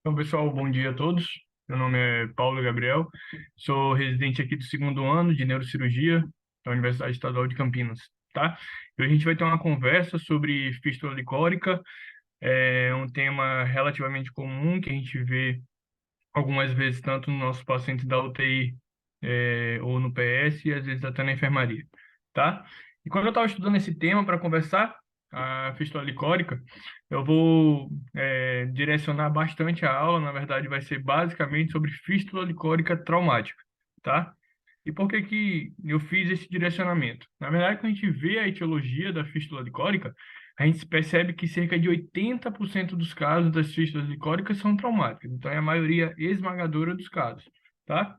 Então, pessoal, bom dia a todos. Meu nome é Paulo Gabriel, sou residente aqui do segundo ano de neurocirurgia da Universidade Estadual de Campinas, tá? E hoje a gente vai ter uma conversa sobre fístula licórica, é um tema relativamente comum que a gente vê algumas vezes tanto nos nossos pacientes da UTI, ou no PS e às vezes até na enfermaria, tá? E quando eu estava estudando esse tema para conversar, a fístula licórica, eu vou direcionar bastante a aula, na verdade vai ser basicamente sobre fístula licórica traumática, tá? E por que que eu fiz esse direcionamento? Na verdade, quando a gente vê a etiologia da fístula licórica, a gente percebe que cerca de 80% dos casos das fístulas licóricas são traumáticas. Então, é a maioria esmagadora dos casos, tá?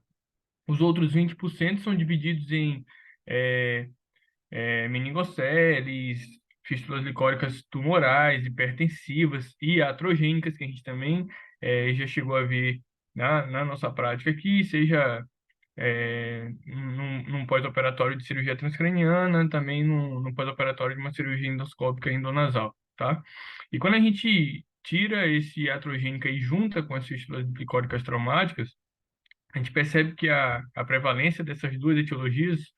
Os outros 20% são divididos em é, meningoceles, fístulas licóricas tumorais, hipertensivas e iatrogênicas, que a gente também já chegou a ver na nossa prática aqui, seja num pós-operatório de cirurgia transcraniana, também num pós-operatório de uma cirurgia endoscópica endonasal, tá? E quando a gente tira esse iatrogênica e junta com as fístulas licóricas traumáticas, a gente percebe que a prevalência dessas duas etiologias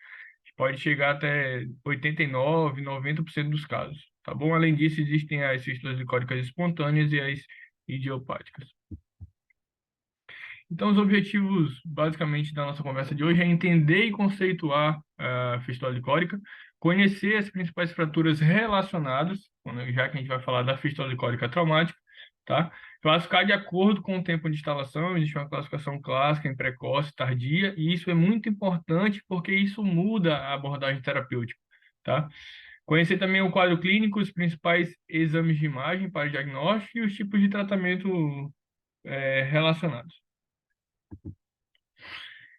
pode chegar até 89, 90% dos casos, tá bom? Além disso, existem as fístulas licóricas espontâneas e as idiopáticas. Então, os objetivos, basicamente, da nossa conversa de hoje é entender e conceituar a fístula licórica, conhecer as principais fraturas relacionadas, já que a gente vai falar da fístula licórica traumática, tá? Classificar de acordo com o tempo de instalação, existe uma classificação clássica em precoce, tardia, e isso é muito importante porque isso muda a abordagem terapêutica, tá? Conhecer também o quadro clínico, os principais exames de imagem para diagnóstico e os tipos de tratamento relacionados.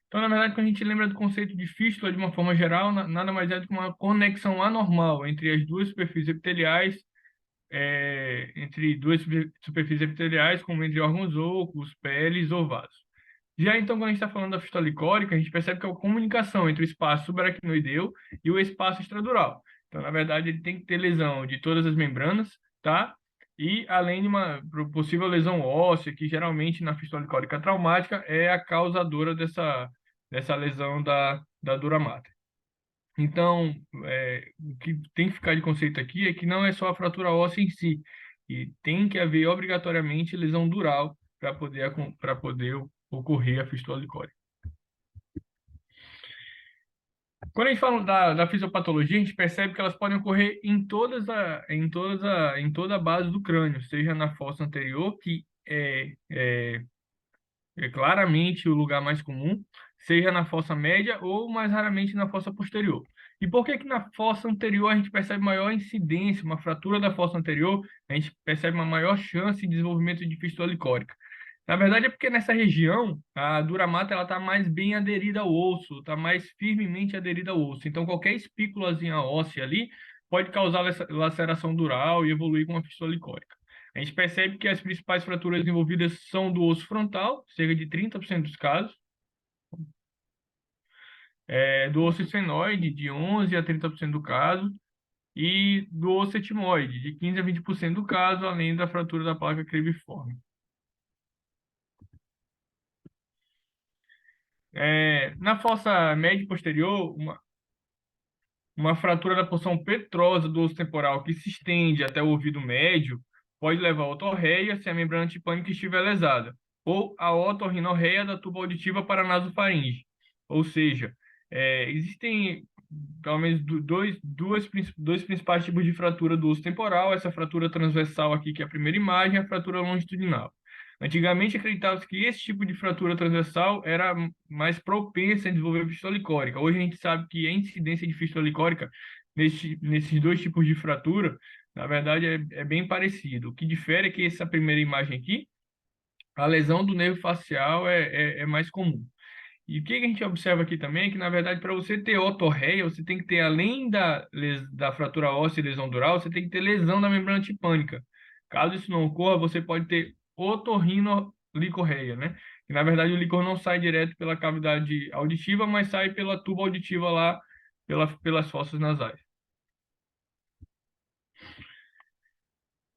Então, na verdade, quando a gente lembra do conceito de fístula de uma forma geral, nada mais é do que uma conexão anormal entre as duas superfícies epiteliais, entre duas superfícies epiteliais, como entre órgãos ocos, peles ou vasos. Já então, quando a gente está falando da fístula licórica, a gente percebe que é a comunicação entre o espaço subaracnoideu e o espaço extradural. Então, na verdade, ele tem que ter lesão de todas as membranas, tá? E além de uma possível lesão óssea, que geralmente na fístula licórica traumática é a causadora dessa lesão da dura mater. Então, o que tem que ficar de conceito aqui é que não é só a fratura óssea em si, e tem que haver obrigatoriamente lesão dural para poder ocorrer a fístula licórica. Quando a gente fala da fisiopatologia, a gente percebe que elas podem ocorrer em toda a base do crânio, seja na fossa anterior, que é claramente o lugar mais comum, seja na fossa média ou mais raramente na fossa posterior. E por que que na fossa anterior a gente percebe maior incidência, uma fratura da fossa anterior, a gente percebe uma maior chance de desenvolvimento de fístula licórica? Na verdade é porque nessa região a dura mater ela está mais bem aderida ao osso, está mais firmemente aderida ao osso. Então qualquer espículazinha óssea ali pode causar laceração dural e evoluir com uma fístula licórica. A gente percebe que as principais fraturas envolvidas são do osso frontal, cerca de 30% dos casos, do osso esfenoide, de 11 a 30% do caso, e do osso etimoide, de 15 a 20% do caso, além da fratura da placa creviforme. Na fossa média e posterior, uma fratura da porção petrosa do osso temporal que se estende até o ouvido médio pode levar a otorreia se a membrana tipânica estiver lesada, ou a otorrinorreia da tuba auditiva para a nasofaringe. Ou seja, existem pelo menos dois principais tipos de fratura do osso temporal, essa fratura transversal aqui, que é a primeira imagem, e a fratura longitudinal. Antigamente acreditava-se que esse tipo de fratura transversal era mais propensa a desenvolver fístula licórica. Hoje a gente sabe que a incidência de fístula licórica nesses dois tipos de fratura, na verdade, é bem parecido. O que difere é que essa primeira imagem aqui, a lesão do nervo facial é mais comum. E o que a gente observa aqui também é que, na verdade, para você ter otorreia, você tem que ter, além da fratura óssea e lesão dural, você tem que ter lesão da membrana tipânica. Caso isso não ocorra, você pode ter otorrinolicorreia, né? Que, na verdade, o licor não sai direto pela cavidade auditiva, mas sai pela tuba auditiva lá, pelas fossas nasais.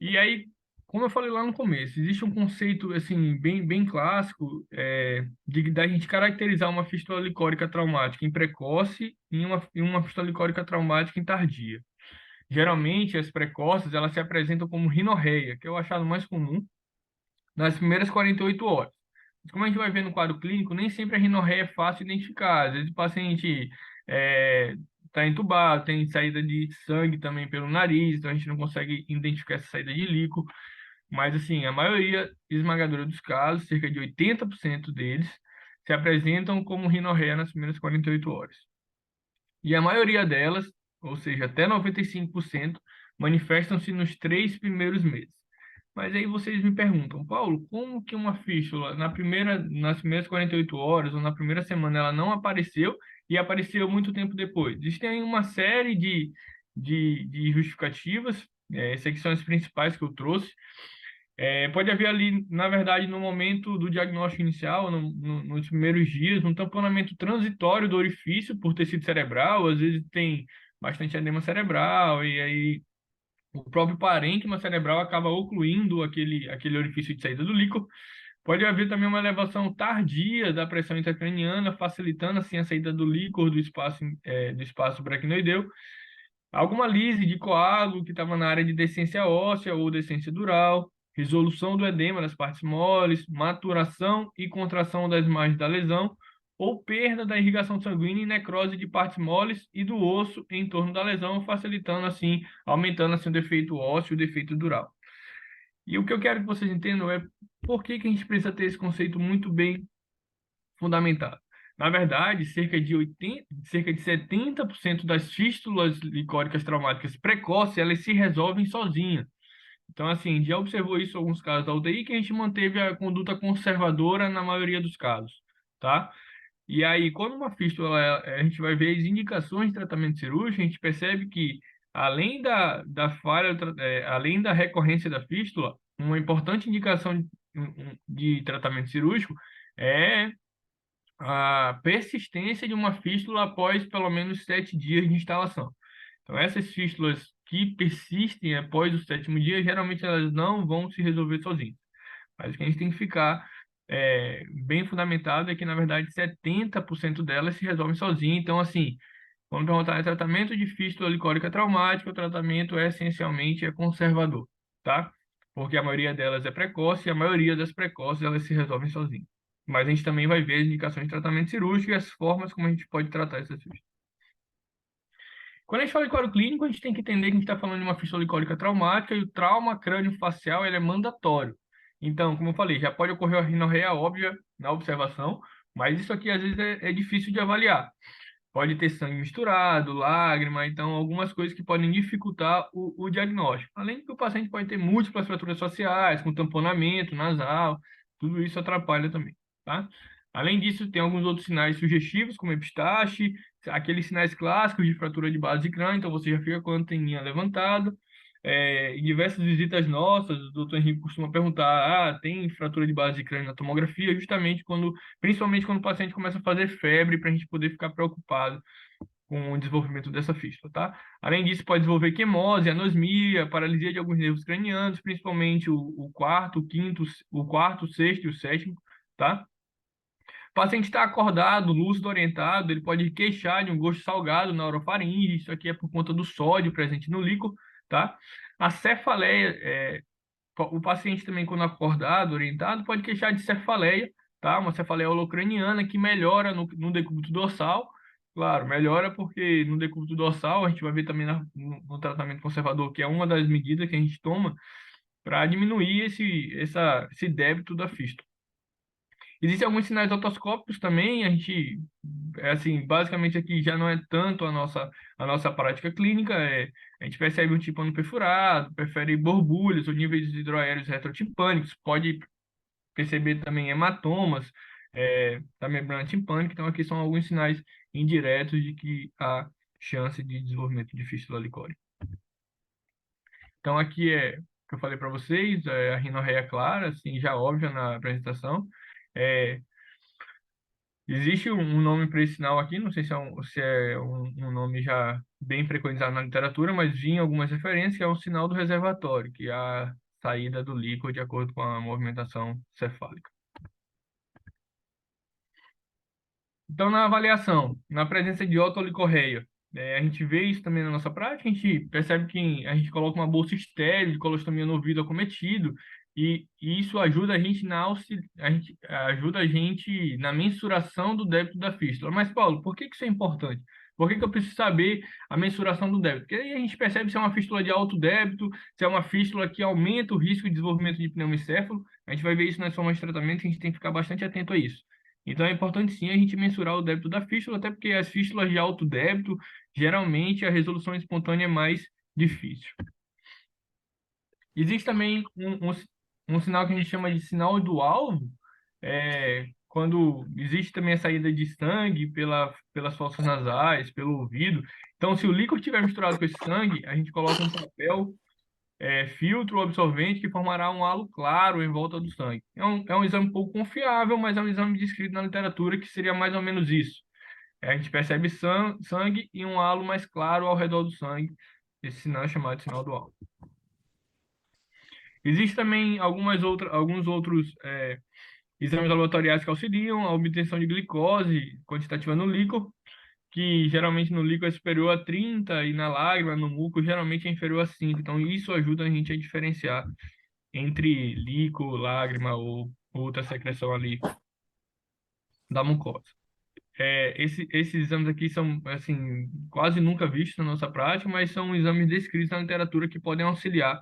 E aí, como eu falei lá no começo, existe um conceito assim bem clássico da gente caracterizar uma fístula licórica traumática em precoce e uma fístula licórica traumática em tardia. Geralmente, as precoces elas se apresentam como rinorreia, que é o achado mais comum nas primeiras 48 horas. Mas como a gente vai ver no quadro clínico, nem sempre a rinorreia é fácil de identificar. Às vezes o paciente está entubado, tem saída de sangue também pelo nariz, então a gente não consegue identificar essa saída de líquido. Mas, assim, a maioria esmagadora dos casos, cerca de 80% deles, se apresentam como rinorreia nas primeiras 48 horas. E a maioria delas, ou seja, até 95%, manifestam-se nos 3 primeiros meses. Mas aí vocês me perguntam, Paulo, como que uma fístula nas primeiras 48 horas ou na primeira semana ela não apareceu e apareceu muito tempo depois? Existem uma série de justificativas, essas aqui são as principais que eu trouxe. Pode haver ali, na verdade, no momento do diagnóstico inicial, nos primeiros dias, um tamponamento transitório do orifício por tecido cerebral, às vezes tem bastante edema cerebral, e aí o próprio parênquima cerebral acaba ocluindo aquele orifício de saída do líquor. Pode haver também uma elevação tardia da pressão intracraniana, facilitando assim a saída do líquor do espaço braquinoideu. Alguma lise de coágulo que estava na área de decência óssea ou decência dural, resolução do edema das partes moles, maturação e contração das margens da lesão, ou perda da irrigação sanguínea e necrose de partes moles e do osso em torno da lesão, facilitando assim, aumentando assim o defeito ósseo e o defeito dural. E o que eu quero que vocês entendam é por que a gente precisa ter esse conceito muito bem fundamentado. Na verdade, cerca de 70% das fístulas licóricas traumáticas precoces, elas se resolvem sozinhas. Então, assim, já observou isso em alguns casos da UTI, que a gente manteve a conduta conservadora na maioria dos casos, tá? E aí, quando uma fístula, a gente vai ver as indicações de tratamento cirúrgico, a gente percebe que, além da falha, além da recorrência da fístula, uma importante indicação de tratamento cirúrgico é a persistência de uma fístula após pelo menos 7 dias de instalação. Então, essas fístulas que persistem após o sétimo dia, geralmente elas não vão se resolver sozinhas. Mas o que a gente tem que ficar bem fundamentado é que, na verdade, 70% delas se resolvem sozinhas. Então, assim, quando perguntar em tratamento de fístula licórica traumática, o tratamento essencialmente é conservador, tá? Porque a maioria delas é precoce e a maioria das precoces elas se resolvem sozinhas. Mas a gente também vai ver as indicações de tratamento cirúrgico e as formas como a gente pode tratar essas fístulas. Quando a gente fala de quadro clínico, a gente tem que entender que a gente está falando de uma fístula licórica traumática e o trauma crânio-facial ele é mandatório. Então, como eu falei, já pode ocorrer a rinorreia óbvia na observação, mas isso aqui às vezes é difícil de avaliar. Pode ter sangue misturado, lágrima, então algumas coisas que podem dificultar o diagnóstico. Além de que o paciente pode ter múltiplas fraturas faciais, com tamponamento nasal, tudo isso atrapalha também, tá? Além disso, tem alguns outros sinais sugestivos, como epistaxe, aqueles sinais clássicos de fratura de base de crânio, então você já fica com a anteninha levantada. Em diversas visitas nossas, o doutor Henrique costuma perguntar, tem fratura de base de crânio na tomografia, justamente principalmente quando o paciente começa a fazer febre, para a gente poder ficar preocupado com o desenvolvimento dessa fístula, tá? Além disso, pode desenvolver quimose, anosmia, paralisia de alguns nervos cranianos, principalmente o quarto, o sexto e o sétimo, tá? O paciente está acordado, lúcido, orientado, ele pode queixar de um gosto salgado na orofaringe, isso aqui é por conta do sódio presente no líquido, tá? A cefaleia, o paciente também, quando acordado, orientado, pode queixar de cefaleia, tá? Uma cefaleia holocraniana que melhora no decúbito dorsal. Claro, melhora porque no decúbito dorsal a gente vai ver também no tratamento conservador, que é uma das medidas que a gente toma para diminuir esse débito da fístula. Existem alguns sinais otoscópicos também, a gente, assim, basicamente aqui já não é tanto a nossa prática clínica, a gente percebe um tímpano perfurado, prefere borbulhas ou níveis hidroaéreos retrotimpânicos, pode perceber também hematomas da membrana timpânica, então aqui são alguns sinais indiretos de que há chance de desenvolvimento de fístula licórica. Então aqui o que eu falei para vocês, a rinorreia clara, assim, já óbvia na apresentação, é, existe um nome para esse sinal aqui, não sei se é um nome já bem preconizado na literatura, mas vi em algumas referências, que é o sinal do reservatório, que saída do líquor de acordo com a movimentação cefálica. Então, na avaliação, na presença de otolicorreia, a gente vê isso também na nossa prática, a gente percebe que a gente coloca uma bolsa estéril de colostomia no ouvido acometido, e isso ajuda a gente ajuda a gente na mensuração do débito da fístula. Mas, Paulo, por que que isso é importante? Por que que eu preciso saber a mensuração do débito? Porque aí a gente percebe se é uma fístula de alto débito, se é uma fístula que aumenta o risco de desenvolvimento de pneumocéfalo. A gente vai ver isso nas formas de tratamento, e a gente tem que ficar bastante atento a isso. Então é importante sim a gente mensurar o débito da fístula, até porque as fístulas de alto débito, geralmente a resolução espontânea é mais difícil. Existe também um sinal que a gente chama de sinal do alvo, quando existe também a saída de sangue pelas fossas nasais, pelo ouvido. Então, se o líquido estiver misturado com esse sangue, a gente coloca um papel filtro ou absorvente que formará um halo claro em volta do sangue. É um exame pouco confiável, mas é um exame descrito na literatura que seria mais ou menos isso. A gente percebe sangue e um halo mais claro ao redor do sangue. Esse sinal é chamado de sinal do halo. Existem também alguns outros exames laboratoriais que auxiliam a obtenção de glicose quantitativa no líquor, que geralmente no líquido é superior a 30 e na lágrima, no muco, geralmente é inferior a 5. Então, isso ajuda a gente a diferenciar entre líquor, lágrima ou outra secreção ali da mucosa. Esses exames aqui são, assim, quase nunca vistos na nossa prática, mas são exames descritos na literatura que podem auxiliar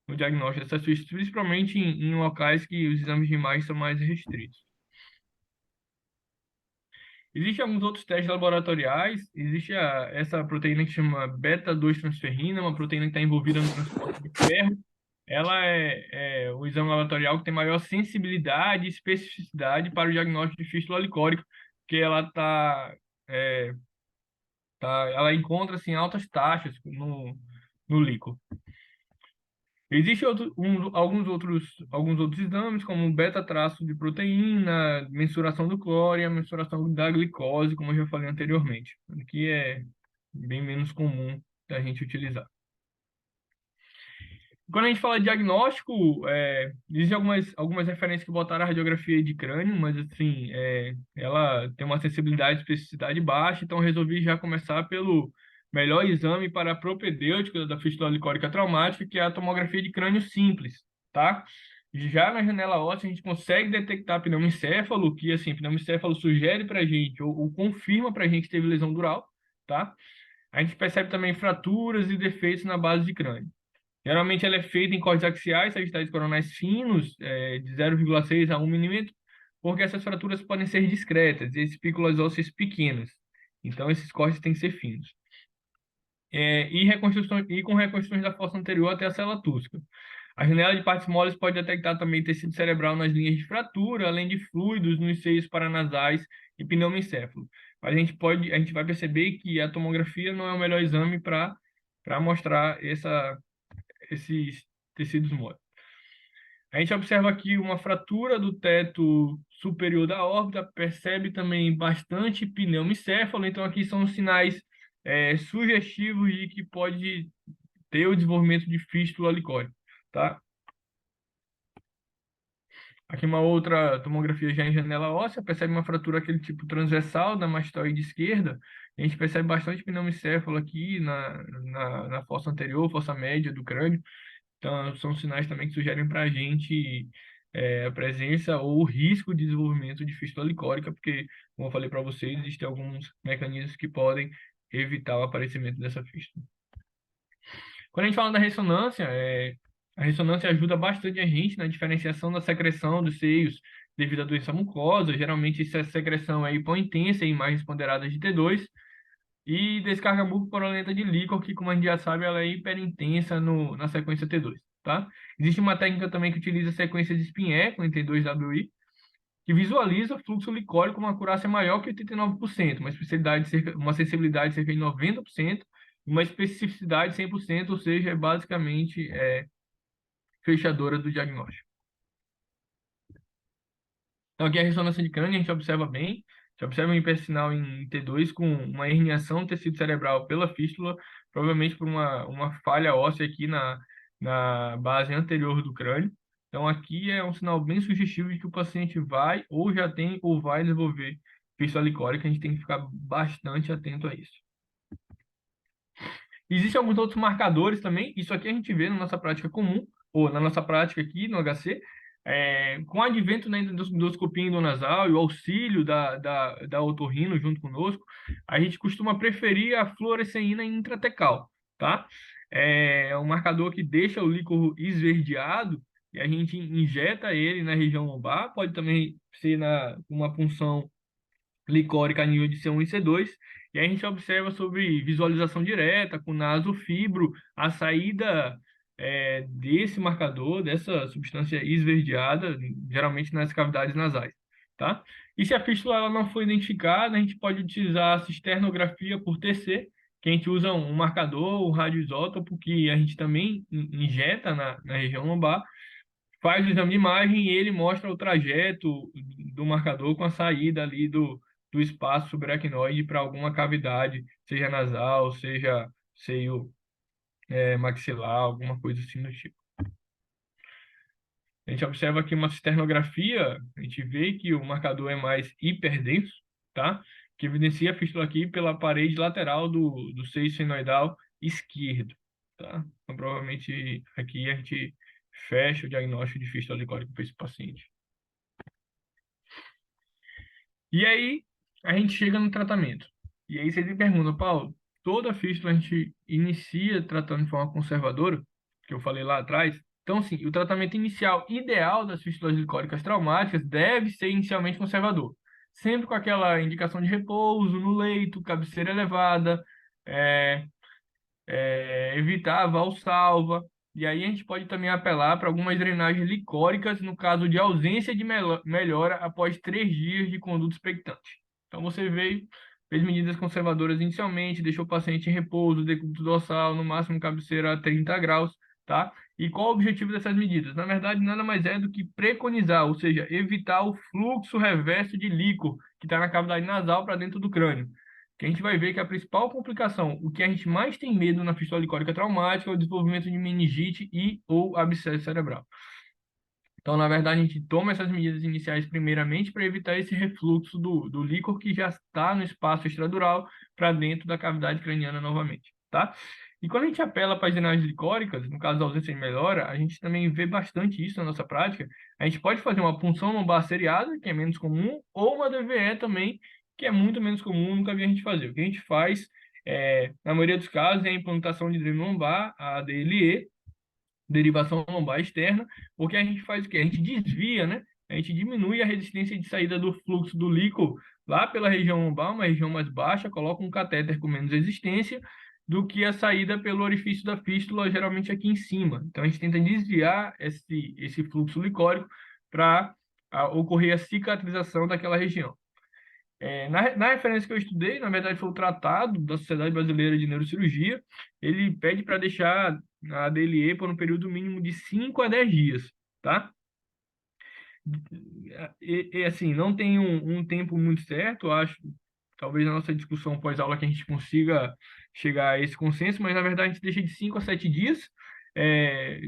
no diagnóstico dessas fístulas, principalmente em locais que os exames de imagem são mais restritos. Existem alguns outros testes laboratoriais. Existe essa proteína que chama beta-2-transferrina, uma proteína que está envolvida no transporte de ferro. Ela é o exame laboratorial que tem maior sensibilidade e especificidade para o diagnóstico de fístula licórica, porque é, ela encontra assim, altas taxas no líquor. Existem alguns outros exames, como o beta-traço de proteína, mensuração do cloro e a mensuração da glicose, como eu já falei anteriormente, que é bem menos comum da gente utilizar. Quando a gente fala de diagnóstico, existem algumas referências que botaram a radiografia de crânio, mas assim, ela tem uma sensibilidade e especificidade baixa, então eu resolvi já começar pelo melhor exame para a propedêutica da fístula licórica traumática, que é a tomografia de crânio simples, tá? Já na janela óssea a gente consegue detectar pneumoencéfalo, que assim, pneumoencéfalo sugere para a gente, ou confirma para a gente que teve lesão dural, tá? A gente percebe também fraturas e defeitos na base de crânio. Geralmente ela é feita em cortes axiais, sagitais coronais finos, de 0,6 a 1 milímetro, porque essas fraturas podem ser discretas e espículas ósseas pequenas. Então, esses cortes têm que ser finos. E com reconstruções da fossa anterior até a célula túrcica. A janela de partes moles pode detectar também tecido cerebral nas linhas de fratura, além de fluidos nos seios paranasais e pneumoencéfalo. Mas a gente vai perceber que a tomografia não é o melhor exame para mostrar esses tecidos moles. A gente observa aqui uma fratura do teto superior da órbita, percebe também bastante pneumoencéfalo, então aqui são sinais sugestivos de que pode ter o desenvolvimento de fístula licórica, tá? Aqui uma outra tomografia já em janela óssea, percebe uma fratura aquele tipo transversal da mastoide esquerda, a gente percebe bastante pneumoencéfalo aqui na fossa anterior, fossa média do crânio. Então, são sinais também que sugerem para a gente a presença ou o risco de desenvolvimento de fístula licórica, porque, como eu falei para vocês, existem alguns mecanismos que podem evitar o aparecimento dessa fístula. Quando a gente fala da ressonância, a ressonância ajuda bastante a gente na diferenciação da secreção dos seios devido à doença mucosa. Geralmente, essa secreção é hipointensa em imagens ponderadas de T2, e descarga mucoporolenta de líquor, que, como a gente já sabe, ela é hiperintensa na sequência T2, tá? Existe uma técnica também que utiliza a sequência de Spin-Echo em T2WI, que visualiza fluxo licórico com uma acurácia maior que 89%, uma sensibilidade de cerca de 90%, e uma especificidade de 100%, ou seja, é basicamente fechadora do diagnóstico. Então, aqui a ressonância de crânio a gente observa bem, a gente observa um hipersinal em T2 com uma herniação do tecido cerebral pela fístula, provavelmente por uma falha óssea aqui na base anterior do crânio. Então, aqui é um sinal bem sugestivo de que o paciente vai ou já tem ou vai desenvolver fístula licórica. A gente tem que ficar bastante atento a isso. Existem alguns outros marcadores também. Isso aqui a gente vê na nossa prática comum, ou na nossa prática aqui no HC, com o advento, né, da endoscopia endonasal e o auxílio da otorrino junto conosco, a gente costuma preferir a fluoresceína intratecal, tá? É um marcador que deixa o líquor esverdeado e a gente injeta ele na região lombar, pode também ser uma punção licórica a nível de C1 e C2, e aí a gente observa sobre visualização direta, com nasofibro, a saída desse marcador, dessa substância esverdeada, geralmente nas cavidades nasais, tá? E se a fístula ela não for identificada, a gente pode utilizar a cisternografia por TC, que a gente usa um marcador, o radioisótopo, que a gente também injeta na região lombar, faz o exame de imagem e ele mostra o trajeto do marcador com a saída ali do espaço subaracnoide para alguma cavidade, seja nasal, seja seio maxilar, alguma coisa assim do tipo. A gente observa aqui uma cisternografia, a gente vê que o marcador é mais hiperdenso, tá? Que evidencia a fístula aqui pela parede lateral do seio senoidal esquerdo, tá? Então, provavelmente aqui a gente fecha o diagnóstico de fístula licórica para esse paciente. E aí, a gente chega no tratamento. E aí, vocês me perguntam, Paulo, toda fístula a gente inicia tratando de forma conservadora, que eu falei lá atrás. Então, sim, o tratamento inicial ideal das fístulas licóricas traumáticas deve ser inicialmente conservador. Sempre com aquela indicação de repouso no leito, cabeceira elevada, é, evitar a valsalva. E aí a gente pode também apelar para algumas drenagens licóricas no caso de ausência de melhora após 3 dias de conduta expectante. Então você veio, fez medidas conservadoras inicialmente, deixou o paciente em repouso, decúbito dorsal, no máximo cabeceira a 30 graus, tá? E qual o objetivo dessas medidas? Na verdade, nada mais é do que preconizar, ou seja, evitar o fluxo reverso de líquor que está na cavidade nasal para dentro do crânio, que a gente vai ver que a principal complicação, o que a gente mais tem medo na fístula licórica traumática é o desenvolvimento de meningite e ou abscesso cerebral. Então, na verdade, a gente toma essas medidas iniciais primeiramente para evitar esse refluxo do líquor que já está no espaço extradural para dentro da cavidade craniana novamente, tá? E quando a gente apela para as drenagens licóricas, no caso da ausência de melhora, a gente também vê bastante isso na nossa prática. A gente pode fazer uma punção lombar seriada, que é menos comum, ou uma DVE também, que é muito menos comum, nunca vi a gente fazer. O que a gente faz, na maioria dos casos, é a implantação de dreno lombar, a DLE, derivação lombar externa, porque a gente faz o quê? A gente desvia, né? A gente diminui a resistência de saída do fluxo do líquido lá pela região lombar, uma região mais baixa, coloca um catéter com menos resistência do que a saída pelo orifício da fístula, geralmente aqui em cima. Então, a gente tenta desviar esse fluxo licórico para ocorrer a cicatrização daquela região. Na referência que eu estudei, na verdade foi o Tratado da Sociedade Brasileira de Neurocirurgia, ele pede para deixar a DLE por um período mínimo de 5 a 10 dias, tá? Assim, não tem um tempo muito certo, acho, talvez na nossa discussão pós-aula que a gente consiga chegar a esse consenso, mas na verdade a gente deixa de 5 a 7 dias.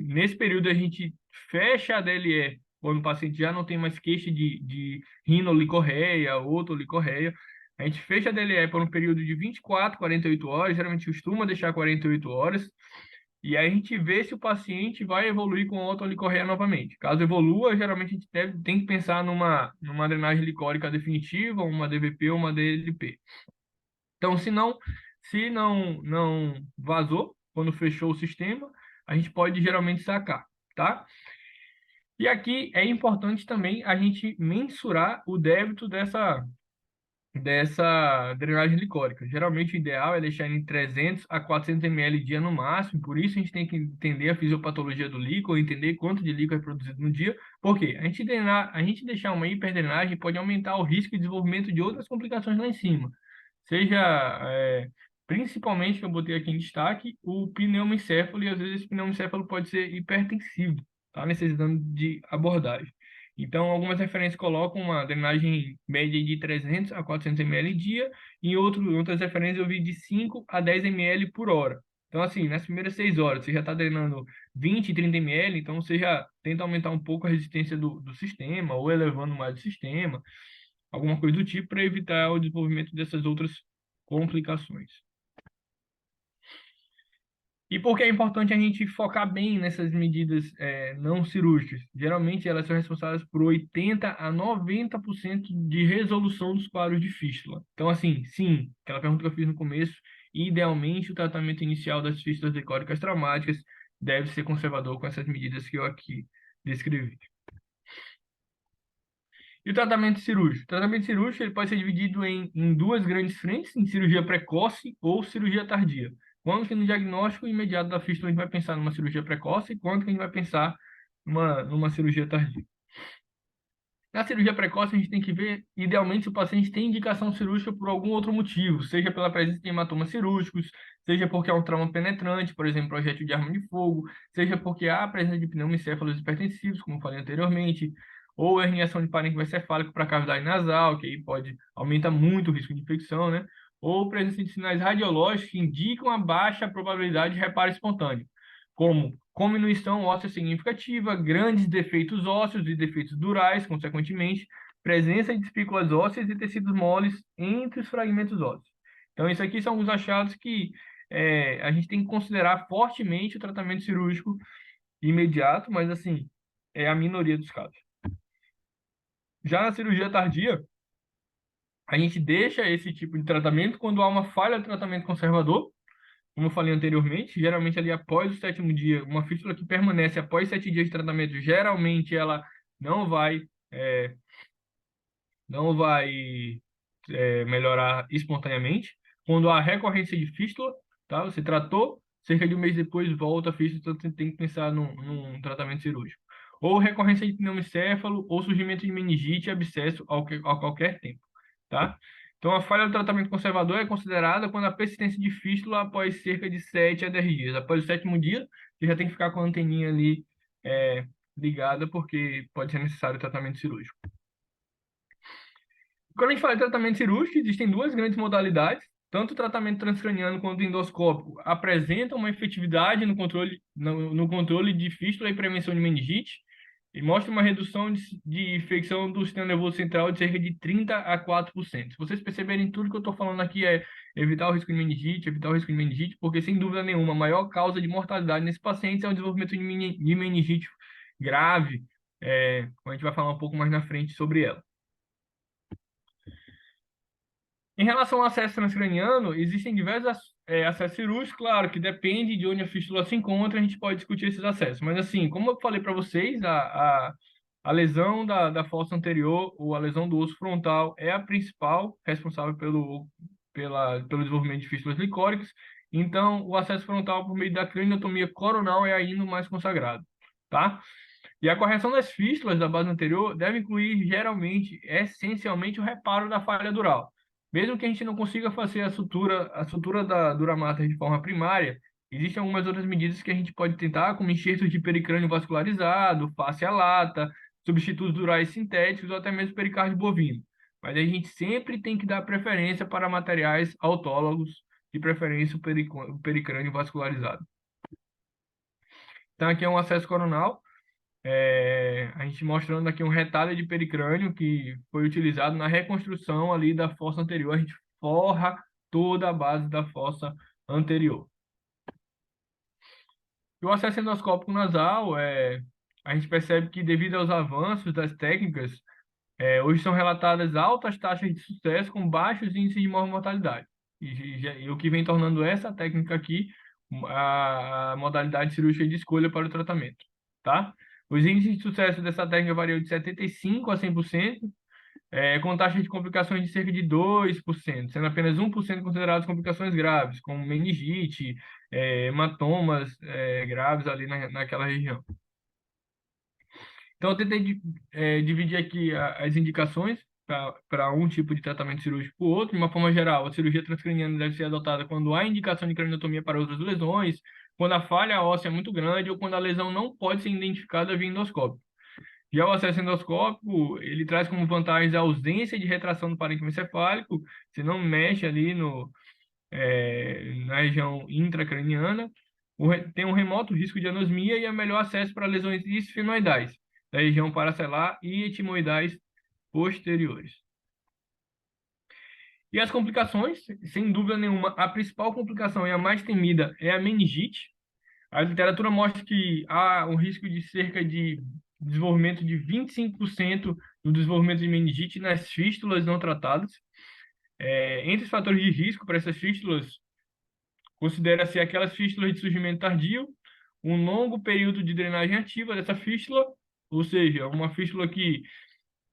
Nesse período a gente fecha a DLE quando o paciente já não tem mais queixa de rinolicorreia, otolicorreia. A gente fecha a DLE por um período de 24, 48 horas, geralmente costuma deixar 48 horas, e aí a gente vê se o paciente vai evoluir com otolicorreia novamente. Caso evolua, geralmente a gente tem que pensar numa drenagem licórica definitiva, uma DVP ou uma DLP. Então, se não vazou quando fechou o sistema, a gente pode geralmente sacar, tá? E aqui é importante também a gente mensurar o débito dessa drenagem licórica. Geralmente o ideal é deixar em 300 a 400 ml dia no máximo, por isso a gente tem que entender a fisiopatologia do líquor, entender quanto de líquor é produzido no dia, porque a gente deixar uma hiperdrenagem pode aumentar o risco de desenvolvimento de outras complicações lá em cima, seja principalmente, que eu botei aqui em destaque, o pneumoencéfalo, e às vezes esse pneumoencéfalo pode ser hipertensivo, tá? Necessitando de abordagem. Então, algumas referências colocam uma drenagem média de 300 a 400 ml dia, e outras referências eu vi de 5 a 10 ml por hora, Então, assim, nas primeiras 6 horas, você já está drenando 20, 30 ml, então você já tenta aumentar um pouco a resistência do sistema, ou elevando mais o sistema, alguma coisa do tipo, para evitar o desenvolvimento dessas outras complicações. E por que é importante a gente focar bem nessas medidas não cirúrgicas? Geralmente elas são responsáveis por 80 a 90% de resolução dos quadros de fístula. Então, assim, sim, aquela pergunta que eu fiz no começo, idealmente o tratamento inicial das fístulas licóricas traumáticas deve ser conservador com essas medidas que eu aqui descrevi. E o tratamento cirúrgico? O tratamento cirúrgico ele pode ser dividido em duas grandes frentes, em cirurgia precoce ou cirurgia tardia. Quando que no diagnóstico imediato da fístula a gente vai pensar numa cirurgia precoce e quando que a gente vai pensar numa cirurgia tardia. Na cirurgia precoce, a gente tem que ver, idealmente, se o paciente tem indicação cirúrgica por algum outro motivo, seja pela presença de hematomas cirúrgicos, seja porque é um trauma penetrante, por exemplo, projétil de arma de fogo, seja porque há a presença de pneumocéfalos hipertensivos, como falei anteriormente, ou herniação de parênquima encefálico para cavidade nasal, que aí pode aumentar muito o risco de infecção, né? Ou presença de sinais radiológicos que indicam a baixa probabilidade de reparo espontâneo, como diminuição óssea significativa, grandes defeitos ósseos e defeitos durais, consequentemente, presença de espículas ósseas e tecidos moles entre os fragmentos ósseos. Então, isso aqui são alguns achados que a gente tem que considerar fortemente o tratamento cirúrgico imediato, mas, assim, é a minoria dos casos. Já na cirurgia tardia, a gente deixa esse tipo de tratamento quando há uma falha de tratamento conservador, como eu falei anteriormente, geralmente ali após o 7º dia, uma fístula que permanece após 7 dias de tratamento, geralmente ela não vai, é, não vai melhorar espontaneamente. Quando há recorrência de fístula, tá? Você tratou, cerca de um mês depois volta a fístula, então você tem que pensar num tratamento cirúrgico. Ou recorrência de pneumocéfalo, ou surgimento de meningite e abscesso a qualquer tempo, tá? Então, a falha do tratamento conservador é considerada quando a persistência de fístula após cerca de 7 a 10 dias. Após o 7º dia, você já tem que ficar com a anteninha ali ligada, porque pode ser necessário tratamento cirúrgico. Quando a gente fala de tratamento cirúrgico, existem duas grandes modalidades. Tanto o tratamento transcraniano quanto o endoscópico apresentam uma efetividade no controle de fístula e prevenção de meningite e mostra uma redução de infecção do sistema nervoso central de cerca de 30 a 4%. Se vocês perceberem, tudo que eu estou falando aqui é evitar o risco de meningite, porque, sem dúvida nenhuma, a maior causa de mortalidade nesses pacientes é o desenvolvimento de meningite grave. A gente vai falar um pouco mais na frente sobre ela. Em relação ao acesso transcraniano, existem diversos acessos cirúrgicos, claro, que depende de onde a fístula se encontra, a gente pode discutir esses acessos. Mas, assim, como eu falei para vocês, a lesão da fossa anterior ou a lesão do osso frontal é a principal responsável pelo desenvolvimento de fístulas licóricas. Então, o acesso frontal por meio da craniotomia coronal é ainda o mais consagrado, tá? E a correção das fístulas da base anterior deve incluir, geralmente, essencialmente, o reparo da falha dural. Mesmo que a gente não consiga fazer a sutura da dura mater de forma primária, existem algumas outras medidas que a gente pode tentar, como enxertos de pericrânio vascularizado, fáscia lata, substitutos durais sintéticos ou até mesmo pericárdio bovino. Mas a gente sempre tem que dar preferência para materiais autólogos, de preferência o pericrânio vascularizado. Então, aqui é um acesso coronal. A gente mostrando aqui um retalho de pericrânio que foi utilizado na reconstrução ali da fossa anterior. A gente forra toda a base da fossa anterior. E o acesso endoscópico nasal, a gente percebe que, devido aos avanços das técnicas, hoje são relatadas altas taxas de sucesso com baixos índices de mortalidade. E o que vem tornando essa técnica aqui a modalidade cirúrgica de escolha para o tratamento, tá? Os índices de sucesso dessa técnica variam de 75% a 100%, com taxa de complicações de cerca de 2%, sendo apenas 1% consideradas complicações graves, como meningite, hematomas graves ali naquela região. Então, eu tentei dividir aqui as indicações para um tipo de tratamento cirúrgico para o outro. De uma forma geral, a cirurgia transcraniana deve ser adotada quando há indicação de craniotomia para outras lesões, quando a falha óssea é muito grande ou quando a lesão não pode ser identificada via endoscópio. Já o acesso endoscópico, ele traz como vantagem a ausência de retração do parênquima encefálico, você não mexe ali na região intracraniana, tem um remoto risco de anosmia e é melhor acesso para lesões esfenoidais, da região paracelar e etimoidais posteriores. E as complicações, sem dúvida nenhuma, a principal complicação e a mais temida é a meningite. A literatura mostra que há um risco de cerca de desenvolvimento de 25% do desenvolvimento de meningite nas fístulas não tratadas. Entre os fatores de risco para essas fístulas, considera-se aquelas fístulas de surgimento tardio, um longo período de drenagem ativa dessa fístula, ou seja, uma fístula que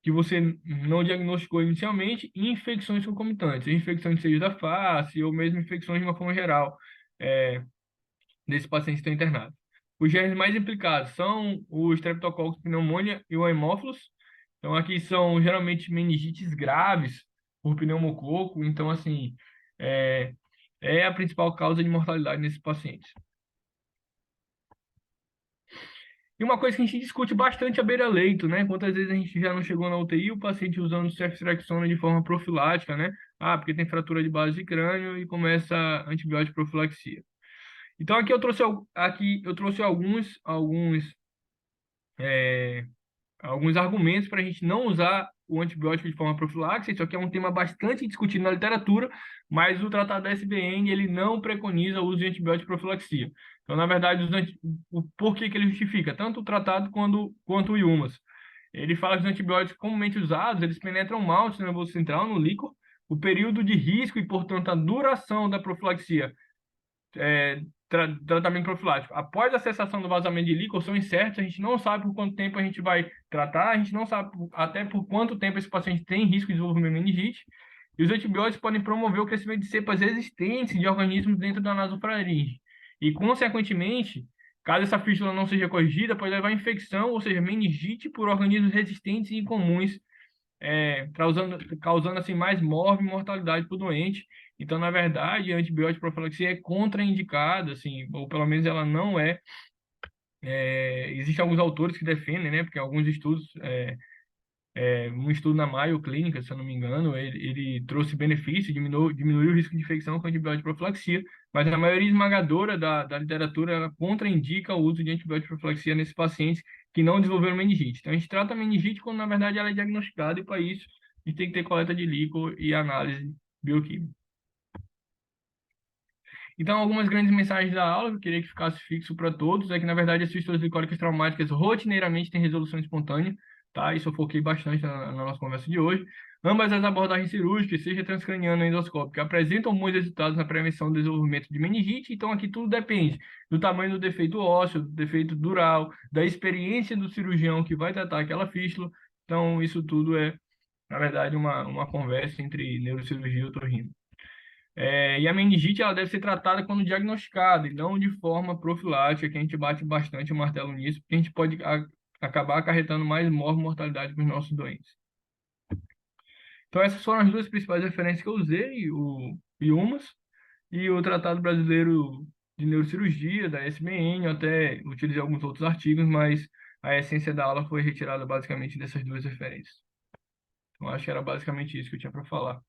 você não diagnosticou inicialmente, e infecções concomitantes, infecção de seios da face ou mesmo infecções de uma forma geral, é, desses pacientes que estão internados. Os germes mais implicados são o Streptococcus pneumoniae e o Haemophilus. Então, aqui são geralmente meningites graves por pneumococo. Então, assim, é, é a principal causa de mortalidade nesses pacientes. E uma coisa que a gente discute bastante é a beira-leito, né? Quantas vezes a gente já não chegou na UTI, o paciente usando ceftriaxona de forma profilática, né? Ah, porque tem fratura de base de crânio e começa antibiótico profilaxia. Então aqui eu trouxe alguns argumentos para a gente não usar o antibiótico de forma profilática. Isso aqui é um tema bastante discutido na literatura, mas o tratado da SBN ele não preconiza o uso de antibiótico profilaxia. Então, na verdade, o porquê que ele justifica, tanto o tratado quanto o IUMAS. Ele fala que os antibióticos comumente usados, eles penetram mal no sistema nervoso central, no líquor, o período de risco e, portanto, a duração da profilaxia tratamento profilático. Após a cessação do vazamento de líquor, são incertos, a gente não sabe por quanto tempo a gente vai tratar, a gente não sabe até por quanto tempo esse paciente tem risco de desenvolvimento de meningite, e os antibióticos podem promover o crescimento de cepas existentes de organismos dentro da nasofaringe. E, consequentemente, caso essa fístula não seja corrigida, pode levar a infecção, ou seja, meningite por organismos resistentes e incomuns, causando assim mais morte e mortalidade para o doente. Então, na verdade, a antibiótico profilaxia é contraindicada, assim, ou pelo menos ela não é. Existem alguns autores que defendem, né? Porque alguns estudos, um estudo na Mayo Clínica, se eu não me engano, ele trouxe benefício, diminuiu o risco de infecção com antibiótico profilaxia, mas a maioria esmagadora da literatura ela contraindica o uso de antibiótico profilaxia nesses pacientes que não desenvolveram meningite. Então, a gente trata a meningite quando, na verdade, ela é diagnosticada, e para isso, a gente tem que ter coleta de líquor e análise bioquímica. Então, algumas grandes mensagens da aula que eu queria que ficasse fixo para todos é que, na verdade, as fístulas glicóricas traumáticas rotineiramente têm resolução espontânea, tá? Isso eu foquei bastante na nossa conversa de hoje. Ambas as abordagens cirúrgicas, seja transcraniana ou endoscópica, apresentam bons resultados na prevenção do desenvolvimento de meningite. Então, aqui tudo depende do tamanho do defeito ósseo, do defeito dural, da experiência do cirurgião que vai tratar aquela fístula. Então, isso tudo é, na verdade, uma conversa entre neurocirurgia e otorrino. E a meningite ela deve ser tratada quando diagnosticada e não de forma profilática, que a gente bate bastante o martelo nisso, porque a gente pode acabar acarretando mais mortalidade para os nossos doentes. Então, essas foram as duas principais referências que eu usei, o IUMAS e o Tratado Brasileiro de Neurocirurgia, da SBN. Eu até utilizei alguns outros artigos, mas a essência da aula foi retirada basicamente dessas duas referências. Então, acho que era basicamente isso que eu tinha para falar.